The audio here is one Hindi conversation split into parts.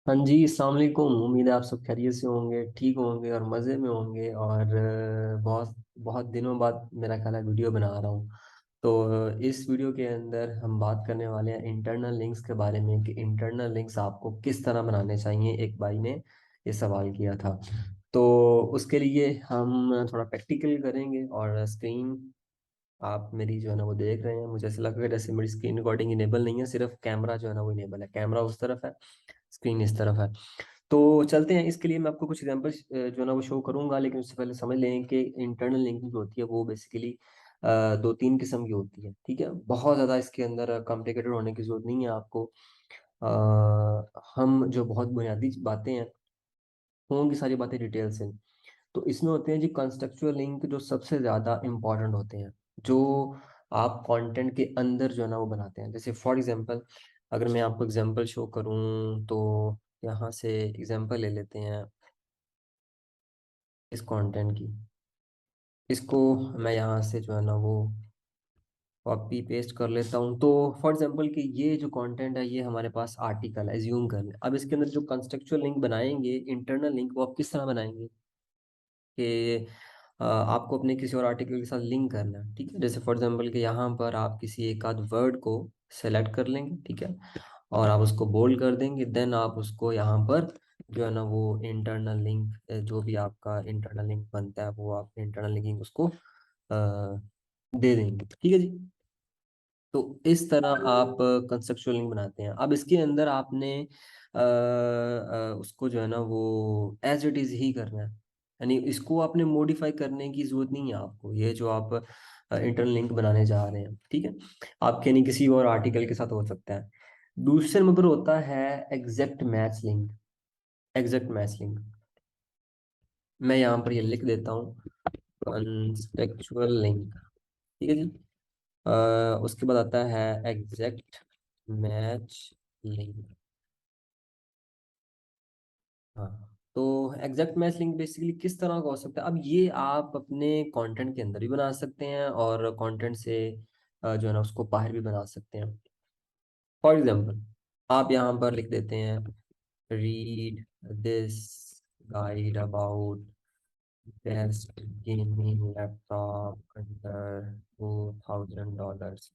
हाँ जी, अस्सलाम वालेकुम। उम्मीद है आप सब खैरियत से होंगे, ठीक होंगे और मज़े में होंगे। और बहुत बहुत दिनों बाद मेरा ख्याल है वीडियो बना रहा हूँ। तो इस वीडियो के अंदर हम बात करने वाले हैं इंटरनल लिंक्स के बारे में कि इंटरनल लिंक्स आपको किस तरह बनाने चाहिए। एक भाई ने ये सवाल किया था। तो उसके लिए हम थोड़ा प्रैक्टिकल करेंगे। और स्क्रीन आप मेरी जो है ना वो देख रहे हैं, मुझे ऐसा लग रहा है जैसे मेरी स्क्रीन रिकॉर्डिंग इनेबल नहीं है, सिर्फ कैमरा जो है ना वो इनेबल है। कैमरा उस तरफ है, स्क्रीन इस तरफ है। तो चलते हैं। इसके लिए मैं आपको कुछ एग्जांपल्स जो है ना वो शो करूंगा, लेकिन उससे पहले समझ लें कि इंटरनल लिंकिंग जो होती है वो बेसिकली दो तीन किस्म की होती है। ठीक है, बहुत ज़्यादा इसके अंदर कॉम्प्लिकेटेड होने की जरूरत नहीं है आपको। हम जो बहुत बुनियादी बातें हैं होंगी सारी बातें डिटेल से। तो इसमें होते हैं जी कंटेक्चुअल लिंक, जो सबसे ज़्यादा इंपॉर्टेंट होते हैं, जो आप कंटेंट के अंदर जो है ना वो बनाते हैं। जैसे फॉर एग्जांपल, अगर मैं आपको एग्जांपल शो करूं तो यहाँ से एग्जांपल ले लेते हैं इस कंटेंट की। इसको मैं यहाँ से जो है ना वो कॉपी पेस्ट कर लेता हूँ। तो फॉर एग्जांपल कि ये जो कंटेंट है ये हमारे पास आर्टिकल है, एज्यूम कर लें। अब इसके अंदर जो कंटेक्चुअल लिंक बनाएंगे, इंटरनल लिंक, वो आप किस तरह बनाएंगे कि आपको अपने किसी और आर्टिकल के साथ लिंक करना है। ठीक है, जैसे फॉर एग्जांपल कि यहाँ पर आप किसी एक आध वर्ड को सेलेक्ट कर लेंगे। ठीक है, और आप उसको बोल्ड कर देंगे। देन आप उसको यहाँ पर जो है ना वो इंटरनल लिंक, जो भी आपका इंटरनल लिंक बनता है वो आप इंटरनल लिंकिंग उसको दे देंगे। ठीक है जी। तो इस तरह आप कंसेप्चुअल लिंक बनाते हैं। अब इसके अंदर आपने उसको जो है ना वो एज इट इज़ ही करना है, यानी इसको आपने मॉडिफाई करने की जरूरत नहीं है आपको। ये जो आप इंटरनल लिंक बनाने जा रहे हैं, ठीक है, आपके नहीं किसी और आर्टिकल के साथ हो सकता है। दूसरे नंबर होता है exact match link. Exact match link मैं यहाँ पर ये लिख देता हूँ, कंटेक्चुअल लिंक। ठीक है जी। उसके बाद आता है एग्जैक्ट मैच लिंक। हाँ, तो एग्जैक्ट मैच लिंक बेसिकली किस तरह का हो सकता है? अब ये आप अपने कंटेंट के अंदर भी बना सकते हैं और कंटेंट से जो है ना उसको बाहर भी बना सकते हैं। फॉर एग्जांपल, आप यहाँ पर लिख देते हैं read this guide about best gaming laptop under $2000।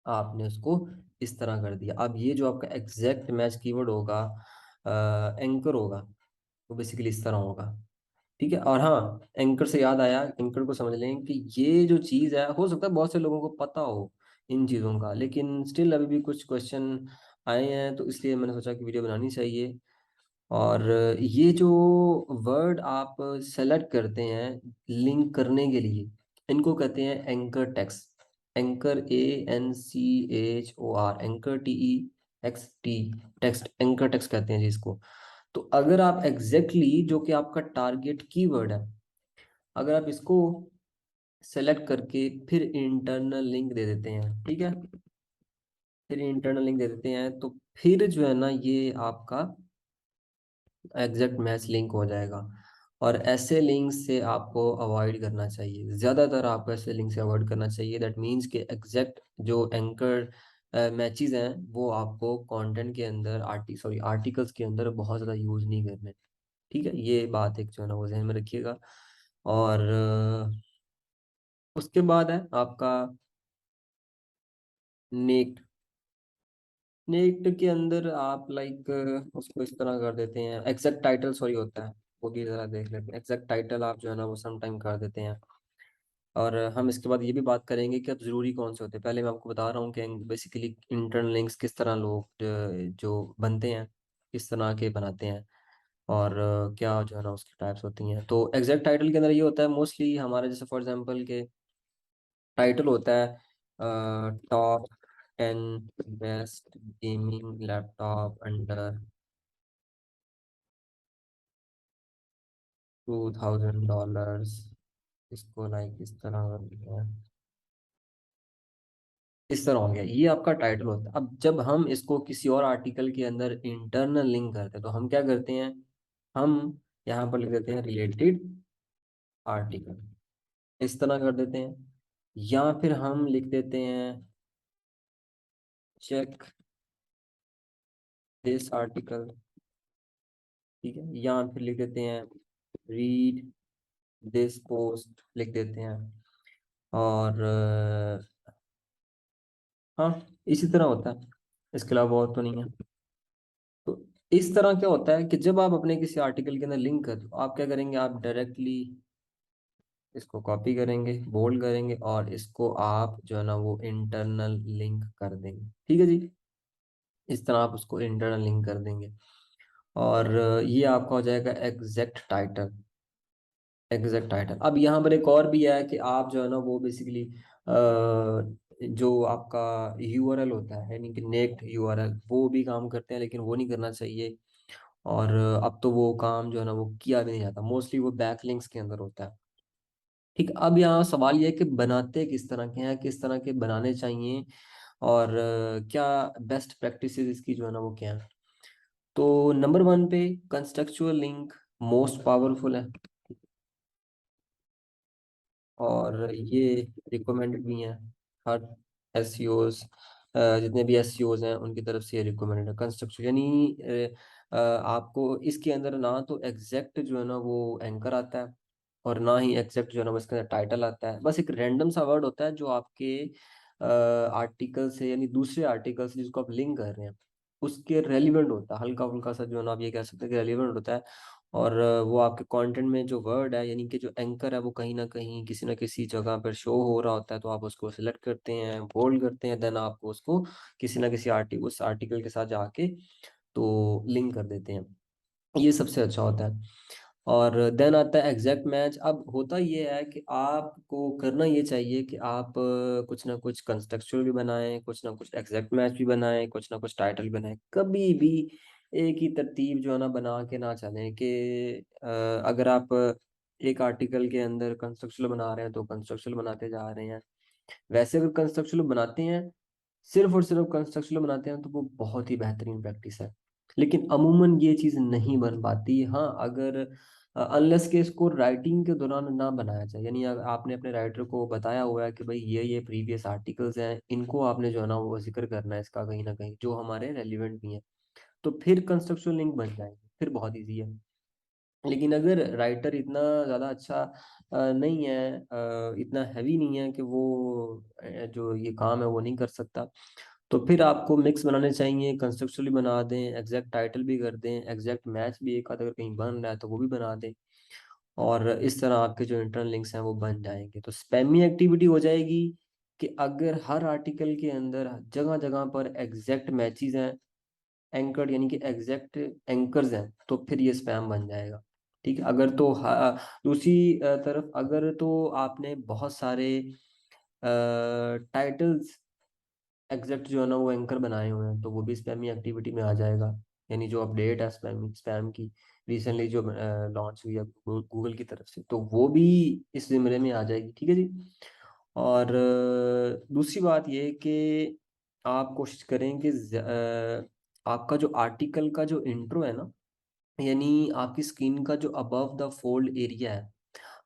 आपने उसको इस तरह कर दिया। अब ये जो आपका एग्जैक्ट मैच कीवर्ड होगा, एंकर होगा, वो बेसिकली इस तरह होगा। ठीक है, और हाँ, एंकर से याद आया, एंकर को समझ लें कि ये जो चीज़ है, हो सकता है बहुत से लोगों को पता हो इन चीज़ों का, लेकिन स्टिल अभी भी कुछ क्वेश्चन आए हैं, तो इसलिए मैंने सोचा कि वीडियो बनानी चाहिए। और ये जो वर्ड आप सेलेक्ट करते हैं लिंक करने के लिए, इनको कहते हैं anchor text. Anchor, ANCHOR, anchor, TEXT, text, anchor text कहते हैं जी इसको। तो अगर आप एग्जैक्टली जो कि आपका टारगेट कीवर्ड है, अगर आप इसको सेलेक्ट करके फिर इंटरनल लिंक दे देते हैं, ठीक है, फिर इंटरनल लिंक दे देते हैं, तो फिर जो है ना ये आपका एग्जैक्ट मैच लिंक हो जाएगा। और ऐसे लिंक से आपको अवॉइड करना चाहिए, ज़्यादातर आपको ऐसे लिंक से अवॉइड करना चाहिए। दैट मीन्स कि एग्जैक्ट जो एंकर मैचेस हैं वो आपको कंटेंट के अंदर, आर्टिकल्स के अंदर बहुत ज़्यादा यूज़ नहीं करने। ठीक है, ये बात एक जो है ना वो जहन में रखिएगा। और उसके बाद है आपका नेक्ड। नेक्ड के अंदर आप लाइक उसको इस तरह कर देते हैं, एग्जैक्ट टाइटल सॉरी होता है, वो भी ज़रा देख लेते हैं। एग्जैक्ट टाइटल आप जो है ना वो सम टाइम कर देते हैं। और हम इसके बाद ये भी बात करेंगे कि अब ज़रूरी कौन से होते हैं। पहले मैं आपको बता रहा हूँ कि बेसिकली इंटरनल लिंक्स किस तरह लोग जो बनते हैं, किस तरह के बनाते हैं, और क्या जो है ना उसकी टाइप्स होती हैं। तो एग्जैक्ट टाइटल के अंदर ये होता है मोस्टली हमारे, जैसे फॉर एग्जांपल के टाइटल होता है top 10 best gaming laptop under $2000। इसको लाइक इस तरह कर दिया है, इस तरह हो गया। ये आपका टाइटल होता है। अब जब हम इसको किसी और आर्टिकल के अंदर इंटरनल लिंक करते हैं तो हम क्या करते हैं, हम यहाँ पर लिख देते हैं रिलेटेड आर्टिकल, इस तरह कर देते हैं। या फिर हम लिख देते हैं चेक दिस आर्टिकल, ठीक है, यहाँ फिर लिख देते हैं रीड दिस पोस्ट लिख देते हैं। और हाँ, इसी तरह होता है, इसके अलावा और तो नहीं है। तो इस तरह क्या होता है कि जब आप अपने किसी आर्टिकल के अंदर लिंक कर, तो आप क्या करेंगे, आप डायरेक्टली इसको कॉपी करेंगे, बोल्ड करेंगे, और इसको आप जो है ना वो इंटरनल लिंक कर देंगे। ठीक है जी, इस तरह आप उसको इंटरनल लिंक कर देंगे। और ये आपका हो जाएगा एग्जैक्ट टाइटल। Exact title. अब यहाँ पर एक और भी है कि आप जो है ना वो बेसिकली जो आपका यूआरएल होता है, यानी कि नेक्ड यूआरएल, वो भी काम करते हैं, लेकिन वो नहीं करना चाहिए। और अब तो वो काम जो है ना वो किया भी नहीं जाता, मोस्टली वो बैकलिंक्स के अंदर होता है। ठीक, अब यहाँ सवाल ये है कि बनाते किस तरह के हैं, किस तरह के बनाने चाहिए, और क्या बेस्ट प्रैक्टिसेस इसकी जो है ना वो क्या है। तो नंबर 1 पे कंटेक्चुअल लिंक मोस्ट पावरफुल है, और ये रिकमेंडेड भी हैं हर एसईओज, जितने भी एसईओज हैं उनकी तरफ से ये रिकमेंडेड है कंस्ट्रक्शन। यानी आपको इसके अंदर ना तो एग्जैक्ट जो है ना वो एंकर आता है, और ना ही एग्जैक्ट जो है ना वो इसके अंदर टाइटल आता है। बस एक रैंडम सा वर्ड होता है जो आपके आर्टिकल से, यानी दूसरे आर्टिकल से जिसको आप लिंक कर रहे हैं, उसके रेलिवेंट होता है, हल्का फुल्का सा जो है ना आप ये कह सकते हैं कि रेलिवेंट होता है। और वो आपके कंटेंट में जो वर्ड है, यानी कि जो एंकर है, वो कहीं ना किसी जगह पर शो हो रहा होता है, तो आप उसको सिलेक्ट करते हैं, बोल्ड करते हैं, देन आपको उसको किसी ना किसी उस आर्टिकल के साथ जाके तो लिंक कर देते हैं। ये सबसे अच्छा होता है। और देन आता है एग्जैक्ट मैच। अब होता ये है कि आपको करना ये चाहिए कि आप कुछ ना कुछ कंटेक्चुअल भी बनाएं, कुछ ना कुछ एग्जैक्ट मैच भी बनाएं, कुछ ना कुछ टाइटल बनाएं। कभी भी एक ही तरतीब जो है ना बना के ना चलें कि अगर आप एक आर्टिकल के अंदर कंस्ट्रक्शनल बना रहे हैं तो कंस्ट्रक्शनल बनाते जा रहे हैं। वैसे अगर कंस्ट्रक्शनल बनाते हैं, सिर्फ और सिर्फ कंस्ट्रक्शनल बनाते हैं, तो वो बहुत ही बेहतरीन प्रैक्टिस है। लेकिन अमूमन ये चीज़ नहीं बन पाती। हाँ, अगर अनलेस के इसको राइटिंग के दौरान ना बनाया जाए, यानी अगर आपने अपने राइटर को बताया हुआ है कि भाई ये प्रीवियस आर्टिकल्स हैं, इनको आपने जो है ना वो जिक्र करना है इसका कहीं ना कहीं, जो हमारे रेलिवेंट भी हैं, तो फिर कंस्ट्रक्शनल लिंक बन जाएंगे, फिर बहुत ईजी है। लेकिन अगर राइटर इतना ज़्यादा अच्छा नहीं है, इतना हैवी नहीं है कि वो जो ये काम है वो नहीं कर सकता, तो फिर आपको मिक्स बनाने चाहिए, कंसेप्चुअली बना दें, एग्जैक्ट टाइटल भी कर दें, एग्जैक्ट मैच भी एक आध अगर कहीं बन रहा है तो वो भी बना दें। और इस तरह आपके जो इंटरनल लिंक्स हैं वो बन जाएंगे। तो स्पैमी एक्टिविटी हो जाएगी कि अगर हर आर्टिकल के अंदर जगह जगह पर एग्जैक्ट मैचेस हैं, एंकर्ड यानी कि एग्जैक्ट एंकर्स हैं, तो फिर ये स्पैम बन जाएगा। ठीक है, अगर तो दूसरी तरफ अगर तो आपने बहुत सारे टाइटल्स एग्जैक्ट जो है ना वो एंकर बनाए हुए हैं, तो वो भी स्पैमी एक्टिविटी में आ जाएगा। यानी जो अपडेट है स्पैम की रिसेंटली जो लॉन्च हुई है गूगल की तरफ से, तो वो भी इस जिम्रे में आ जाएगी। ठीक है जी। और दूसरी बात ये है कि आप कोशिश करें कि आपका जो आर्टिकल का जो इंट्रो है ना, यानी आपकी स्क्रीन का जो अबव द फोल्ड एरिया है,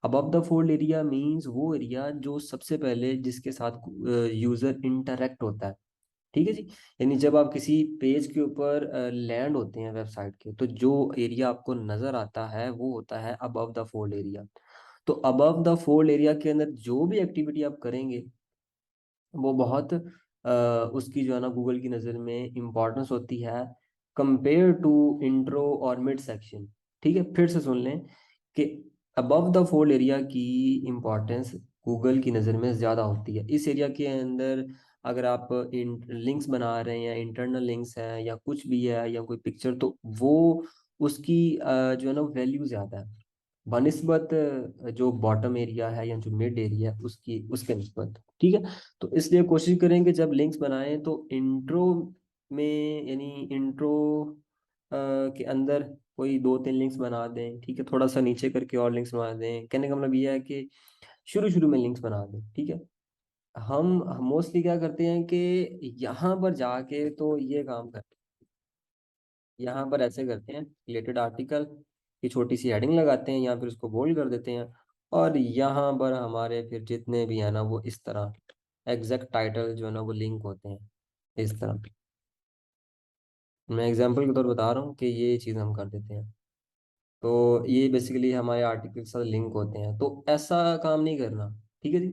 above the fold area means वो एरिया जो सबसे पहले जिसके साथ यूजर इंटरेक्ट होता है। ठीक है जी। यानी जब आप किसी पेज के ऊपर लैंड होते हैं वेबसाइट के, तो जो एरिया आपको नजर आता है वो होता है अबव द फोल्ड एरिया। तो अबव द फोल्ड एरिया के अंदर जो भी एक्टिविटी आप करेंगे, वो बहुत उसकी जो है ना गूगल की नज़र में इम्पोर्टेंस होती है कंपेयर टू इंट्रो और मिड सेक्शन। ठीक है, फिर से सुन लें कि अबव द फोल्ड एरिया की इम्पोर्टेंस गूगल की नज़र में ज़्यादा होती है। इस एरिया के अंदर अगर आप लिंक्स बना रहे हैं, या इंटरनल लिंक्स हैं, या कुछ भी है, या कोई पिक्चर, तो वो उसकी जो है ना वैल्यू ज़्यादा है बनिस्बत जो बॉटम एरिया है या जो मिड एरिया है उसकी, उसके निस्बत। ठीक है। तो इसलिए कोशिश करेंगे जब लिंक्स बनाएं तो इंट्रो में, यानी इंट्रो के अंदर कोई 2-3 लिंक्स बना दें। ठीक है, थोड़ा सा नीचे करके और लिंक्स बना दें। कहने का मतलब ये है कि शुरू शुरू में लिंक्स बना दें। ठीक है। हम मोस्टली क्या करते हैं कि यहाँ पर जाके तो ये काम करते हैं, यहाँ पर ऐसे करते हैं, रिलेटेड आर्टिकल की छोटी सी हेडिंग लगाते हैं, या फिर उसको बोल्ड कर देते हैं, और यहाँ पर हमारे फिर जितने भी है ना वो इस तरह एग्जैक्ट टाइटल जो है ना वो लिंक होते हैं इस तरह। मैं एग्जांपल के तौर पर बता रहा हूँ कि ये चीज़ हम कर देते हैं। तो ये बेसिकली हमारे आर्टिकल के साथ लिंक होते हैं, तो ऐसा काम नहीं करना। ठीक है जी,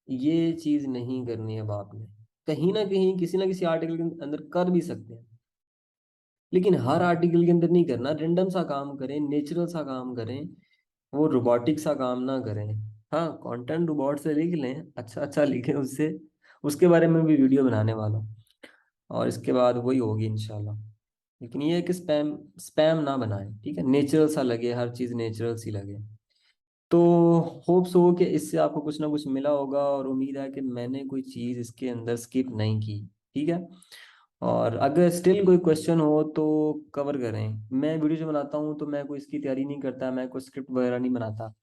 ये चीज़ नहीं करनी है अब आपने। कहीं ना कहीं किसी ना किसी आर्टिकल के अंदर कर भी सकते हैं, लेकिन हर आर्टिकल के अंदर नहीं करना। रेंडम सा काम करें, नेचुरल सा काम करें, वो रोबोटिक सा काम ना करें। हाँ, कंटेंट रोबोट से लिख लें, अच्छा अच्छा लिखें उससे, उसके बारे में भी वीडियो बनाने वाला हूँ, और इसके बाद वही होगी इंशाल्लाह। लेकिन ये है कि स्पैम स्पैम ना बनाएं, ठीक है, नेचुरल सा लगे, हर चीज़ नेचुरल सी लगे। तो होप्स हो कि इससे आपको कुछ ना कुछ मिला होगा, और उम्मीद है कि मैंने कोई चीज़ इसके अंदर स्किप नहीं की। ठीक है, और अगर स्टिल कोई क्वेश्चन हो तो कवर करें। मैं वीडियो जो बनाता हूँ तो मैं कोई इसकी तैयारी नहीं करता, मैं कोई स्क्रिप्ट वगैरह नहीं बनाता,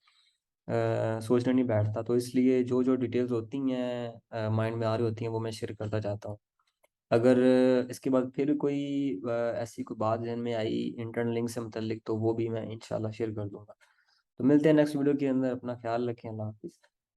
सोचने नहीं बैठता, तो इसलिए जो जो डिटेल्स होती हैं माइंड में आ रही होती हैं वो मैं शेयर करता जाता हूँ। अगर इसके बाद फिर कोई ऐसी कोई बात जहन में आई इंटरनल लिंक से मुतल्लिक, तो वो भी मैं इंशाल्लाह शेयर कर दूंगा। तो मिलते हैं नेक्स्ट वीडियो के अंदर, अपना ख्याल रखें, अल्लाह हाफिज़।